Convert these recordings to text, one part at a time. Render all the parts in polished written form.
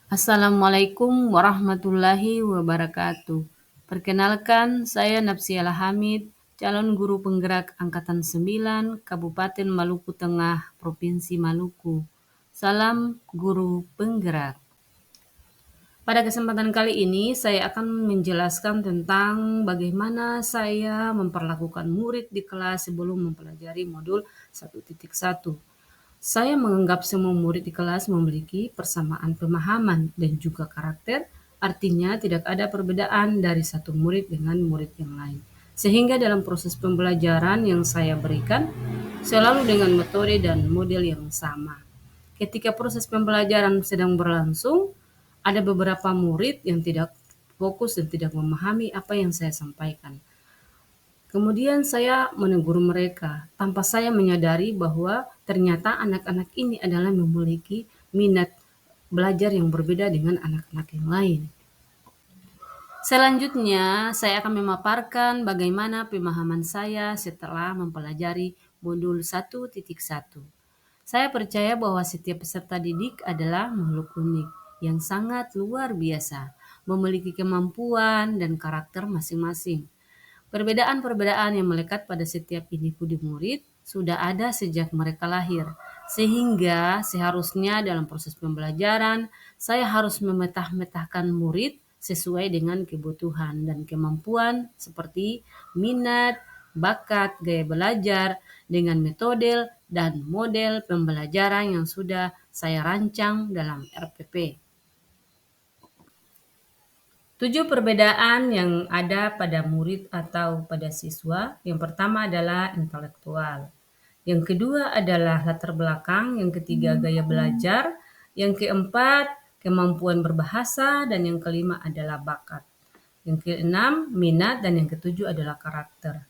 Assalamualaikum warahmatullahi wabarakatuh. Perkenalkan, saya Napsiala Hamid, calon guru penggerak Angkatan 9, Kabupaten Maluku Tengah, Provinsi Maluku. Salam guru penggerak. Pada kesempatan kali ini, saya akan menjelaskan tentang bagaimana saya memperlakukan murid di kelas sebelum mempelajari modul 1.1. Saya menganggap semua murid di kelas memiliki persamaan pemahaman dan juga karakter, artinya tidak ada perbedaan dari satu murid dengan murid yang lain. Sehingga dalam proses pembelajaran yang saya berikan, selalu dengan metode dan model yang sama. Ketika proses pembelajaran sedang berlangsung, ada beberapa murid yang tidak fokus dan tidak memahami apa yang saya sampaikan. Kemudian saya menegur mereka tanpa saya menyadari bahwa ternyata anak-anak ini adalah memiliki minat belajar yang berbeda dengan anak-anak yang lain. Selanjutnya, saya akan memaparkan bagaimana pemahaman saya setelah mempelajari modul 1.1. Saya percaya bahwa setiap peserta didik adalah makhluk unik yang sangat luar biasa, memiliki kemampuan dan karakter masing-masing. Perbedaan-perbedaan yang melekat pada setiap individu murid sudah ada sejak mereka lahir, sehingga seharusnya dalam proses pembelajaran saya harus memeta-metakan murid sesuai dengan kebutuhan dan kemampuan seperti minat, bakat, gaya belajar dengan metode dan model pembelajaran yang sudah saya rancang dalam RPP. 7 perbedaan yang ada pada murid atau pada siswa. Yang pertama adalah intelektual. Yang kedua adalah latar belakang. Yang ketiga gaya belajar. Yang keempat kemampuan berbahasa. Dan yang kelima adalah bakat. Yang keenam minat. Dan yang ketujuh adalah karakter.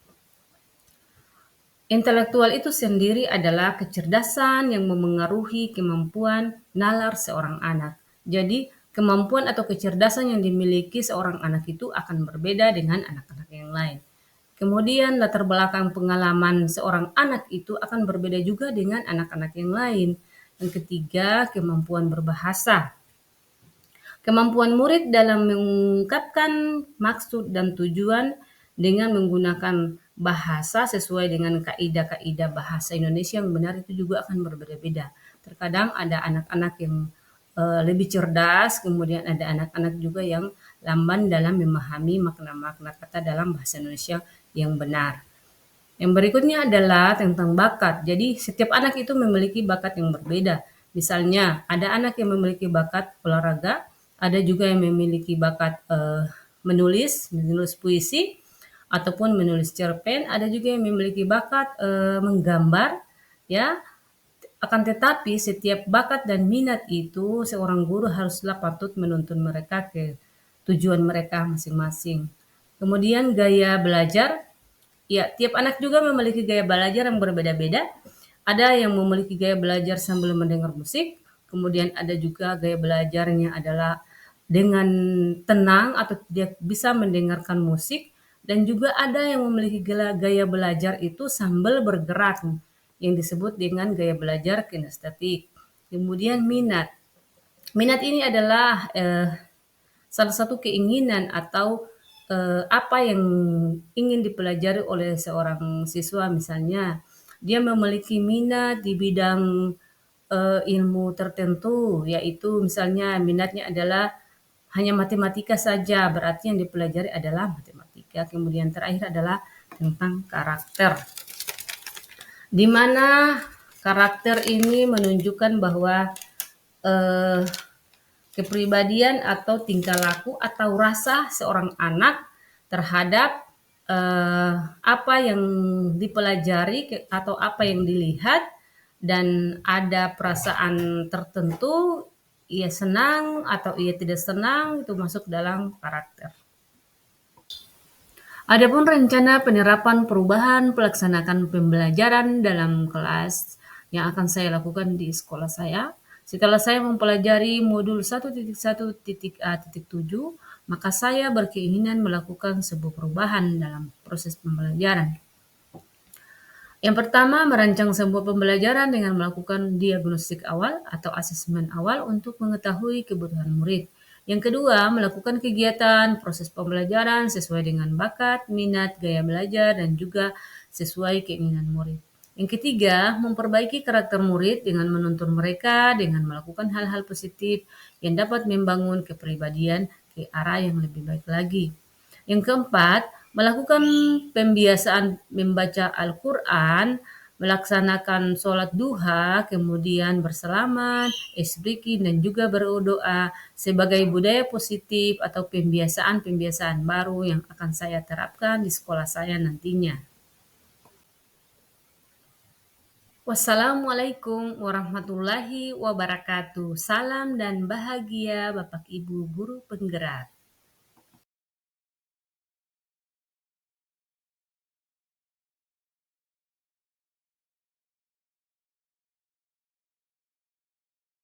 Intelektual itu sendiri adalah kecerdasan yang memengaruhi kemampuan nalar seorang anak. Jadi, kemampuan atau kecerdasan yang dimiliki seorang anak itu akan berbeda dengan anak-anak yang lain. Kemudian, latar belakang pengalaman seorang anak itu akan berbeda juga dengan anak-anak yang lain. Yang ketiga, kemampuan berbahasa. Kemampuan murid dalam mengungkapkan maksud dan tujuan dengan menggunakan bahasa sesuai dengan kaidah-kaidah bahasa Indonesia yang benar itu juga akan berbeda-beda. Terkadang ada anak-anak yang lebih cerdas, kemudian ada anak-anak juga yang lamban dalam memahami makna-makna kata dalam bahasa Indonesia yang benar. Yang berikutnya adalah tentang bakat. Jadi setiap anak itu memiliki bakat yang berbeda. Misalnya ada anak yang memiliki bakat olahraga, ada juga yang memiliki bakat menulis puisi, ataupun menulis cerpen, ada juga yang memiliki bakat menggambar, ya. Akan tetapi setiap bakat dan minat itu seorang guru haruslah patut menuntun mereka ke tujuan mereka masing-masing. Kemudian gaya belajar, ya tiap anak juga memiliki gaya belajar yang berbeda-beda. Ada yang memiliki gaya belajar sambil mendengar musik, kemudian ada juga gaya belajarnya adalah dengan tenang atau tidak bisa mendengarkan musik, dan juga ada yang memiliki gaya belajar itu sambil bergerak yang disebut dengan gaya belajar kinestetik. Kemudian minat. Minat ini adalah salah satu keinginan atau apa yang ingin dipelajari oleh seorang siswa. Misalnya dia memiliki minat di bidang ilmu tertentu, yaitu misalnya minatnya adalah hanya matematika saja, berarti yang dipelajari adalah matematika. Kemudian terakhir adalah tentang karakter, di mana karakter ini menunjukkan bahwa eh, kepribadian atau tingkah laku atau rasa seorang anak terhadap apa yang dipelajari atau apa yang dilihat, dan ada perasaan tertentu, ia senang atau ia tidak senang, itu masuk dalam karakter. Adapun rencana penerapan perubahan pelaksanaan pembelajaran dalam kelas yang akan saya lakukan di sekolah saya, setelah saya mempelajari modul 1.1.A.7, maka saya berkeinginan melakukan sebuah perubahan dalam proses pembelajaran. Yang pertama, merancang sebuah pembelajaran dengan melakukan diagnostik awal atau asesmen awal untuk mengetahui kebutuhan murid. Yang kedua, melakukan kegiatan proses pembelajaran sesuai dengan bakat, minat, gaya belajar, dan juga sesuai keinginan murid. Yang ketiga, memperbaiki karakter murid dengan menuntun mereka dengan melakukan hal-hal positif yang dapat membangun kepribadian ke arah yang lebih baik lagi. Yang keempat, melakukan pembiasaan membaca Al-Quran, melaksanakan sholat duha, kemudian bersalaman, isbrikin, dan juga berdoa sebagai budaya positif atau pembiasaan-pembiasaan baru yang akan saya terapkan di sekolah saya nantinya. Wassalamualaikum warahmatullahi wabarakatuh. Salam dan bahagia Bapak Ibu guru penggerak.